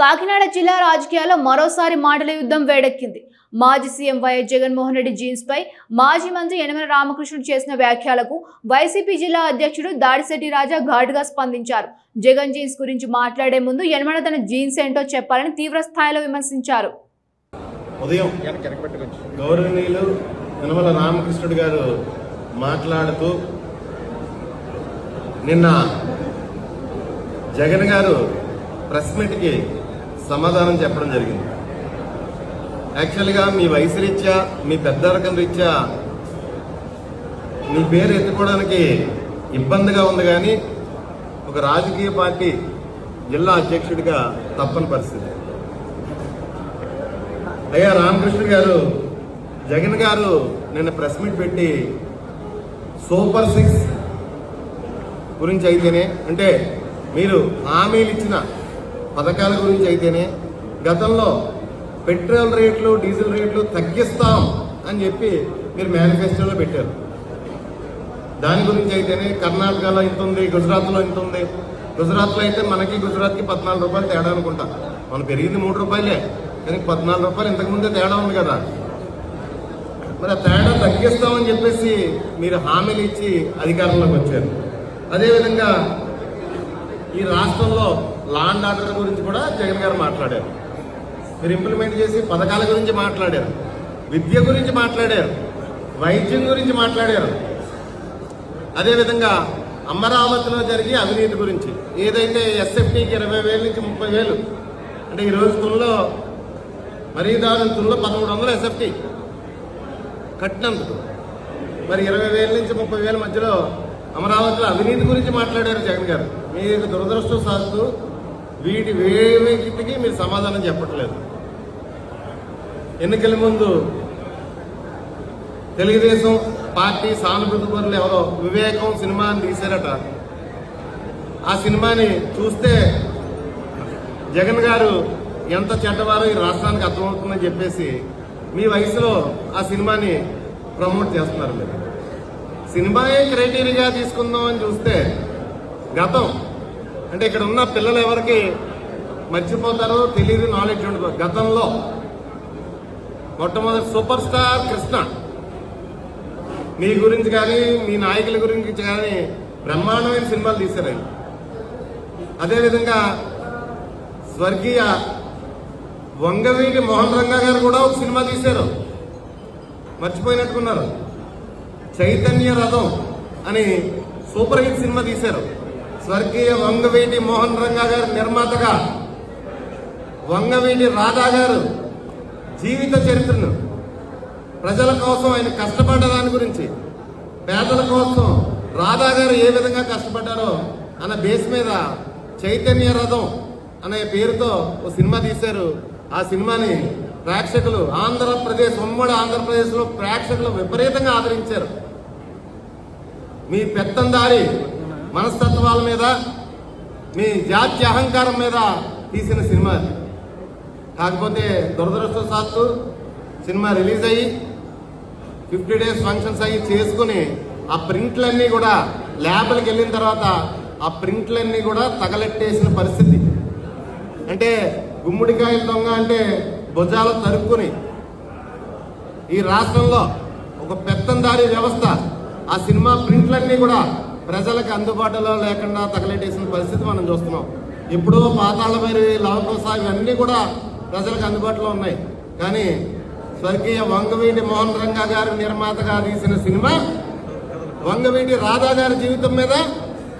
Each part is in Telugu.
కాకినాడ జిల్లా రాజకీయాల్లో మరోసారి మాటల యుద్ధం వేడెక్కింది. మాజీ సీఎం వైఎస్ జగన్మోహన్ రెడ్డి జీన్స్ పై మాజీ మంత్రి యనమల రామకృష్ణుడు చేసిన వ్యాఖ్యలకు వైసీపీ జిల్లా అధ్యక్షుడు దాడిశెట్టి రాజా ఘాటుగా స్పందించారు. జగన్ జీన్స్ గురించి మాట్లాడే ముందు యనమల తన జీన్స్ ఏంటో చెప్పాలని తీవ్ర స్థాయిలో విమర్శించారు. ఉదయం గౌరవనీయులు యనమల రామకృష్ణుడు గారు మాట్లాడుతూ నిన్న జగన్ గారు ప్రెస్ మీట్కి సమాధానం చెప్పడం జరిగింది. యాక్చువల్గా మీ వయసు రీత్యా, మీ పెద్ద రకం రీత్యా మీ పేరు ఎత్తుకోవడానికి ఇబ్బందిగా ఉంది, కానీ ఒక రాజకీయ పార్టీ జిల్లా అధ్యక్షుడిగా తప్పని పరిస్థితి. అయ్యా రామకృష్ణ గారు, జగన్ గారు నిన్న ప్రెస్ మీట్ పెట్టి సూపర్ 6 గురించి అయితేనే, అంటే మీరు హామీలు ఇచ్చిన పథకాల గురించి అయితేనే, గతంలో పెట్రోల్ రేట్లు డీజిల్ రేట్లు తగ్గిస్తాం అని చెప్పి మీరు మేనిఫెస్టోలో పెట్టారు. దాని గురించి అయితేనే కర్ణాటకలో ఇంత ఉంది, గుజరాత్లో ఇంత ఉంది. గుజరాత్లో అయితే మనకి గుజరాత్కి 14 రూపాయలు తేడా అనుకుంటా. మనం పెరిగింది 3 రూపాయలే, కానీ 14 రూపాయలు ఇంతకుముందే తేడా ఉంది కదా. మరి ఆ తేడా తగ్గిస్తామని చెప్పేసి మీరు హామీలు ఇచ్చి అధికారంలోకి వచ్చారు. అదేవిధంగా ఈ రాష్ట్రంలో లా అండ్ ఆర్డర్ గురించి కూడా జగన్ గారు మాట్లాడారు. మీరు ఇంప్లిమెంట్ చేసి పథకాల గురించి మాట్లాడారు, విద్య గురించి మాట్లాడారు, వైద్యం గురించి మాట్లాడారు. అదేవిధంగా అమరావతిలో జరిగే అవినీతి గురించి, ఏదైతే ఎస్ఎఫ్టీకి 20,000 నుంచి 30,000, అంటే ఈరోజు తుల్లో మరీ దాని తుల్లో 1,300 ఎస్ఎఫ్టీ కట్టినందుకు, మరి 20,000 నుంచి 30,000 మధ్యలో అమరావతిలో అవినీతి గురించి మాట్లాడారు జగన్ గారు. మీకు దురదృష్టవశాత్తు వీటికి మీరు సమాధానం చెప్పట్లేదు. ఎన్నికల ముందు తెలుగుదేశం పార్టీ సానుభూతి పరులు ఎవరో వివేకం సినిమాని తీశారట. ఆ సినిమాని చూస్తే జగన్ గారు ఎంత చెడ్డవారో ఈ రాష్ట్రానికి అర్థమవుతుందని చెప్పేసి మీ వయసులో ఆ సినిమాని ప్రమోట్ చేస్తున్నారు. మీరు సినిమాయే క్రైటీరియాగా తీసుకుందాం అని చూస్తే గతం, అంటే ఇక్కడ ఉన్న పిల్లలు ఎవరికి మర్చిపోతారో తెలియదు, నాలెడ్జ్ ఉండదు. గతంలో మొట్టమొదటి సూపర్ స్టార్ కృష్ణ మీ గురించి కానీ మీ నాయకుల గురించి కానీ బ్రహ్మాండమైన సినిమాలు తీశారు. అదేవిధంగా స్వర్గీయ వంగవీటి మోహన్ రంగా గారు కూడా ఒక సినిమా తీశారు, మర్చిపోయినట్టుకున్నారు. చైతన్య రథం అని సూపర్ హిట్ సినిమా తీశారు. స్వర్గీయ వంగవీటి మోహన్ రంగా గారు నిర్మాతగా వంగవీటి రాధా గారు జీవిత చరిత్రను, ప్రజల కోసం ఆయన కష్టపడ్డ దాని గురించి, పేదల కోసం రాధా గారు ఏ విధంగా కష్టపడ్డారో అన్న బేస్ మీద చైతన్య రథం అనే పేరుతో ఒక సినిమా తీశారు. ఆ సినిమాని ప్రేక్షకులు ఉమ్మడి ఆంధ్రప్రదేశ్లో ప్రేక్షకులు విపరీతంగా ఆదరించారు. మీ పెత్తందారి మనస్తత్వాల మీద, మీ జాతి అహంకారం మీద తీసిన సినిమా. కాకపోతే దురదృష్టవశాత్తు సినిమా రిలీజ్ అయ్యి 50 డేస్ ఫంక్షన్స్ అయ్యి చేసుకుని ఆ ప్రింట్లన్నీ కూడా ల్యాబ్లకు వెళ్ళిన తర్వాత ఆ ప్రింట్లన్నీ కూడా తగలెట్టేసిన పరిస్థితి. అంటే గుమ్మడికాయల దొంగ అంటే భుజాలు తరుక్కుని ఈ రాష్ట్రంలో ఒక పెత్తందారి వ్యవస్థ ఆ సినిమా ప్రింట్లన్నీ కూడా ప్రజలకు అందుబాటులో లేకుండా తగలెట్టేసిన పరిస్థితి మనం చూస్తున్నాం. ఇప్పుడు పాతాళ భైరవి, లవకుశ ఇవన్నీ కూడా ప్రజలకు అందుబాటులో ఉన్నాయి. కానీ స్వర్గీయ వంగవీటి మోహన్ రంగా గారు నిర్మాతగా తీసిన సినిమా వంగవీటి రాధా గారి జీవితం మీద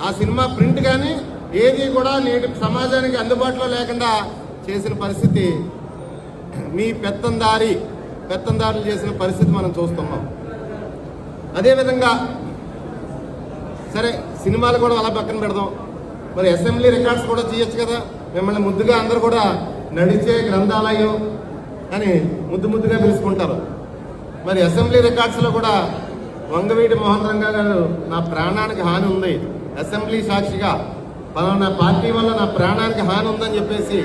ఆ సినిమా ప్రింట్ కానీ ఏది కూడా నేటి సమాజానికి అందుబాటులో లేకుండా చేసిన పరిస్థితి మీ పెత్తందారులు చేసిన పరిస్థితి మనం చూస్తున్నాం. అదేవిధంగా సరే, సినిమాలు కూడా అలా పక్కన పెడదాం, మరి అసెంబ్లీ రికార్డ్స్ కూడా చేయొచ్చు కదా. మిమ్మల్ని ముద్దుగా అందరూ కూడా నడిచే గ్రంథాలయం అని ముద్దుగా పిలుచుకుంటారు. మరి అసెంబ్లీ రికార్డ్స్లో కూడా వంగవీటి మోహన్ రంగా గారు నా ప్రాణానికి హాని ఉంది, అసెంబ్లీ సాక్షిగా పలానా పార్టీ వల్ల నా ప్రాణానికి హాని ఉందని చెప్పేసి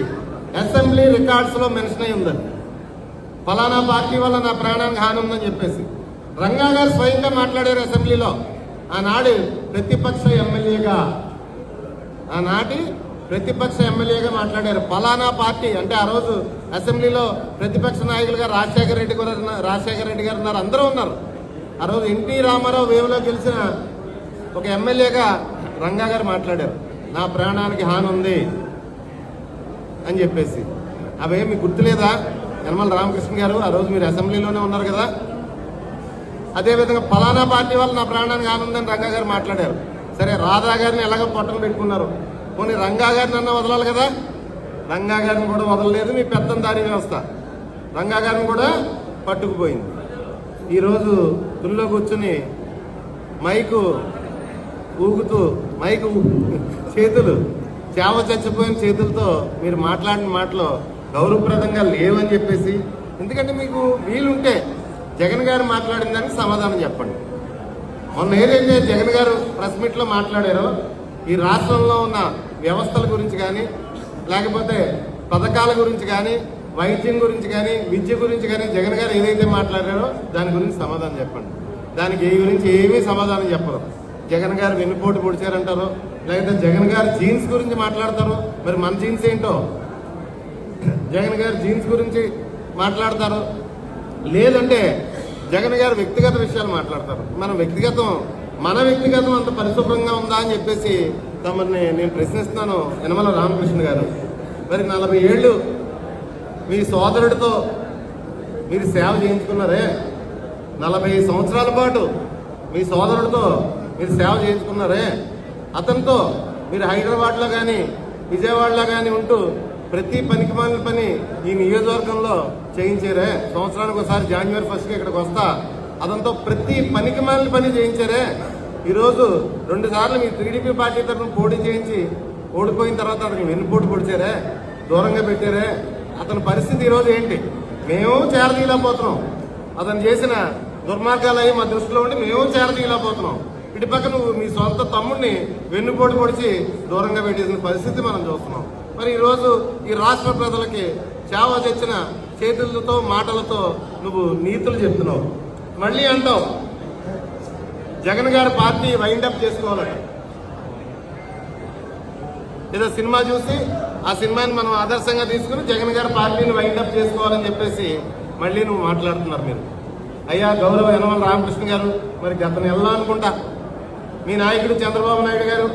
అసెంబ్లీ రికార్డ్స్లో మెన్షన్ అయి ఉందని, పలానా పార్టీ వల్ల నా ప్రాణానికి హాని ఉందని చెప్పేసి రంగా గారు స్వయంగా మాట్లాడారు అసెంబ్లీలో. ఆనాడు ప్రతిపక్ష ఎమ్మెల్యేగా ఆనాటి ప్రతిపక్ష ఎమ్మెల్యేగా మాట్లాడారు. పలానా పార్టీ అంటే ఆ రోజు అసెంబ్లీలో ప్రతిపక్ష నాయకులుగా రాజశేఖర రెడ్డి గారు ఉన్నారు, అందరూ ఉన్నారు. ఆ రోజు ఎన్టీ రామారావు వేవ్లో గెలిచిన ఒక ఎమ్మెల్యేగా రంగా గారు మాట్లాడారు, నా ప్రాణానికి హాని ఉంది అని చెప్పేసి. అవేమి గుర్తులేదా యనమల రామకృష్ణ గారు? ఆ రోజు మీరు అసెంబ్లీలోనే ఉన్నారు కదా. అదేవిధంగా పలానా పార్టీ వాళ్ళు నా ప్రాణానికి హాని ఉందని రంగా గారు మాట్లాడారు. సరే, రాధా గారిని ఎలాగో పొట్టలు పెట్టుకున్నారు, పోనీ రంగా గారిని అన్న వదలాలి కదా. రంగా గారిని కూడా వదలలేదు మీ పెత్తందారీ వ్యవస్థ. రంగా గారిని కూడా పట్టుకుపోయింది. ఈరోజు తుల్లో కూర్చుని మైకు ఊగుతూ చేతులు చేవ చచ్చిపోయిన చేతులతో మీరు మాట్లాడిన మాటలు గౌరవప్రదంగా లేవని చెప్పేసి, ఎందుకంటే మీకు వీలుంటే జగన్ గారు మాట్లాడిన దానికి సమాధానం చెప్పండి. మొన్న ఏదైతే జగన్ గారు ప్రెస్ మీట్లో మాట్లాడారో ఈ రాష్ట్రంలో ఉన్న వ్యవస్థల గురించి కానీ, లేకపోతే పథకాల గురించి కానీ, వైద్యం గురించి కానీ, విద్య గురించి కానీ జగన్ గారు ఏదైతే మాట్లాడారో దాని గురించి సమాధానం చెప్పండి. దానికి ఏ గురించి ఏమీ సమాధానం చెప్పరు. జగన్ గారు వెన్నుపోటు పొడిచారంటారు, లేకపోతే జగన్ గారు జీన్స్ గురించి మాట్లాడతారు. మరి మన జీన్స్ ఏంటో జగన్ గారు జీన్స్ గురించి మాట్లాడతారు, లేదంటే జగన్ గారు వ్యక్తిగత విషయాలు మాట్లాడతారు. మన వ్యక్తిగతం అంత పరిశుభ్రంగా ఉందా అని చెప్పేసి తమని నేను ప్రశ్నిస్తున్నాను. యనమల రామకృష్ణ గారు, మరి 40 ఏళ్ళు మీ సోదరుడితో మీరు సేవ చేయించుకున్నారే, 40 సంవత్సరాల పాటు మీ సోదరుడితో మీరు సేవ చేయించుకున్నారే, అతనితో మీరు హైదరాబాద్లో కానీ విజయవాడలో కానీ ఉంటూ ప్రతి పనికిమాలిన పని ఈ నియోజకవర్గంలో చేయించారే. సంవత్సరానికి ఒకసారి జనవరి 1కి ఇక్కడికి వస్తా అతనితో ప్రతి పనికిమాలిన పని చేయించారే. ఈరోజు 2 సార్లు మీ టీడీపీ పార్టీ తరఫున పోటీ చేయించి ఓడిపోయిన తర్వాత అతనికి వెన్నుపోటు పొడిచారే, దూరంగా పెట్టారే. అతని పరిస్థితి ఈరోజు ఏంటి? మేము చేరదీయలేకపోతున్నాం. అతను చేసిన దుర్మార్గాలు అవి మా దృష్టిలో ఉండి మేము చేరదీయలేకపోతున్నాం. ఇటు పక్క నువ్వు మీ సొంత తమ్ముడిని వెన్నుపోటు పొడిచి దూరంగా పెట్టేసిన పరిస్థితి మనం చూస్తున్నాం. మరి ఈరోజు ఈ రాష్ట్ర ప్రజలకి చావ తెచ్చిన చేతులతో మాటలతో నువ్వు నీతులు చెప్తున్నావు. మళ్ళీ అంటావు జగన్ గారి పార్టీ వైండప్ చేసుకోవాలట. ఏదో సినిమా చూసి ఆ సినిమాని మనం ఆదర్శంగా తీసుకుని జగన్ గారి పార్టీని వైండప్ చేసుకోవాలని చెప్పేసి మళ్ళీ నువ్వు మాట్లాడుతున్నారు. మీరు అయ్యా గౌరవ యనమల రామకృష్ణ గారు, మరి గత నెలలో అనుకుంటా మీ నాయకుడు చంద్రబాబు నాయుడు గారు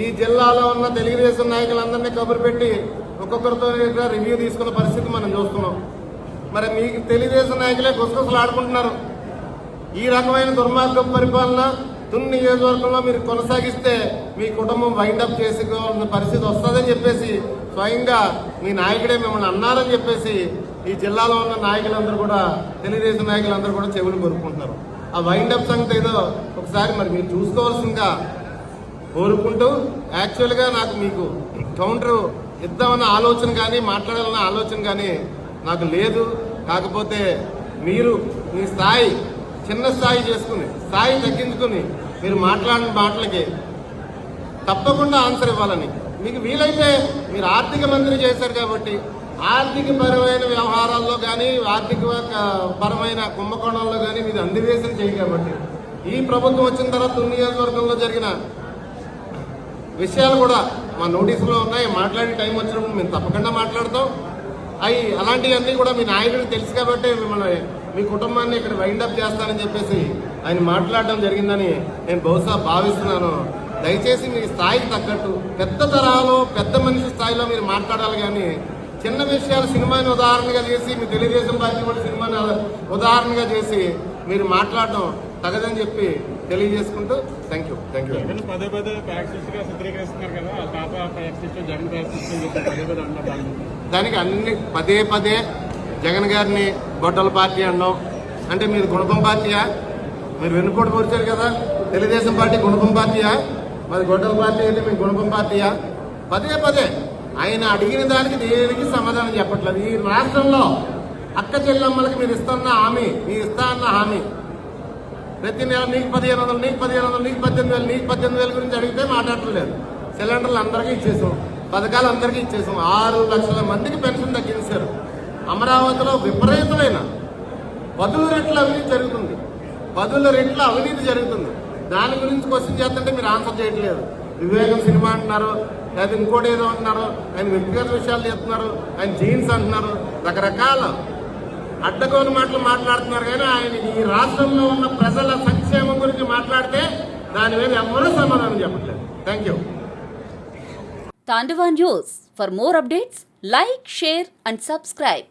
ఈ జిల్లాలో ఉన్న తెలుగుదేశం నాయకులందరినీ కబురు పెట్టి ఒక్కొక్కరితో రివ్యూ తీసుకున్న పరిస్థితి మనం చూస్తున్నాం. మరి మీకు తెలుగుదేశం నాయకులే గుసగుసలు ఆడుకుంటున్నారు. ఈ రకమైన దుర్మార్గం పరిపాలన తుని నియోజకవర్గంలో మీరు కొనసాగిస్తే మీ కుటుంబం వైండప్ చేసుకోవాల్సిన పరిస్థితి వస్తుందని చెప్పేసి స్వయంగా మీ నాయకుడే మిమ్మల్ని అన్నారని చెప్పేసి ఈ జిల్లాలో ఉన్న నాయకులందరూ కూడా, తెలుగుదేశం నాయకులందరూ కూడా చెవులు కొరుకుంటున్నారు. ఆ వైండప్ సంగతి ఏదో ఒకసారి మరి మీరు చూసుకోవాల్సిందిగా కోరుకుంటూ, యాక్చువల్గా నాకు మీకు కౌంటర్ ఇద్దామన్న ఆలోచన కానీ మాట్లాడాలన్న ఆలోచన కానీ నాకు లేదు. కాకపోతే మీరు మీ స్థాయి చిన్న స్థాయి చేసుకుని స్థాయి తగ్గించుకుని మీరు మాట్లాడిన మాటలకి తప్పకుండా ఆన్సర్ ఇవ్వాలని, మీకు వీలైతే మీరు ఆర్థిక మంత్రి చేశారు కాబట్టి ఆర్థిక పరమైన వ్యవహారాల్లో కానీ ఆర్థిక పరమైన కుంభకోణంలో కానీ మీరు అందివేసిన చేయి కాబట్టి ఈ ప్రభుత్వం వచ్చిన తర్వాత నియోజకవర్గంలో జరిగిన విషయాలు కూడా మా నోటీసులో ఉన్నాయి. మాట్లాడే టైం వచ్చినప్పుడు మేము తప్పకుండా మాట్లాడతాం. అలాంటివన్నీ కూడా మీ నాయకుడికి తెలుసు కాబట్టి మిమ్మల్ని మీ కుటుంబాన్ని ఇక్కడ వైండప్ చేస్తానని చెప్పేసి ఆయన మాట్లాడడం జరిగిందని నేను బహుశా భావిస్తున్నాను. దయచేసి మీ స్థాయికి తగ్గట్టు పెద్ద తరహాలో పెద్ద మనిషి స్థాయిలో మీరు మాట్లాడాలి కానీ చిన్న విషయాలు సినిమాని ఉదాహరణగా చేసి మీ తెలుగుదేశం పార్టీ కూడా సినిమాని ఉదాహరణగా చేసి మీరు మాట్లాడడం తగదని చెప్పి తెలియజేసుకుంటూ థ్యాంక్ యూ. దానికి అన్ని పదే జగన్ గారిని గొడ్డల పార్టీ అనడం అంటే మీరు గుణపం పార్టీయా? మీరు వెన్నుపోటు పొడిచారు కదా, తెలుగుదేశం పార్టీ గుణపం పార్టీయా? మరి గొడ్డల పార్టీ అయితే మీకు గుణపం పార్టీయా? పదే ఆయన అడిగిన దానికి దేనికి సమాధానం చెప్పట్లేదు. ఈ రాష్ట్రంలో అక్క చెల్లెమ్మలకి మీరు ఇస్తున్న హామీ, మీరు ఇస్తా అన్న హామీ ప్రతి నెల నీకు 1500, నీకు 1500, నీకు 18,000, నీకు 18,000 గురించి అడిగితే మాట్లాడలేదు. సిలిండర్లు అందరికీ ఇచ్చేసాం, పథకాలు అందరికీ ఇచ్చేసాం, 6 లక్షల మందికి పెన్షన్ తగ్గించారు. అమరావతిలో విపరీతమైన 10 రెట్ల అవినీతి జరుగుతుంది, 10 రెట్ల అవినీతి జరుగుతుంది. దాని గురించి క్వశ్చన్ చేస్తుంటే మీరు ఆన్సర్ చేయట్లేదు. వివేకం సినిమా అంటున్నారు, లేదా ఇంకోటి ఏదో అంటున్నారు, ఆయన వ్యక్తిగత విషయాలు చెప్తున్నారు, ఆయన జీన్స్ అంటున్నారు, రకరకాల అడ్డగోలు మాటలు మాట్లాడుతున్నారు. కానీ ఆయన ఈ రాష్ట్రంలో ఉన్న ప్రజల సంక్షేమం గురించి మాట్లాడితే దాని మీద ఎవరూ సమాధానం చెప్పట్లేదు. Thank you. Tandava News. For more updates, like, share and subscribe.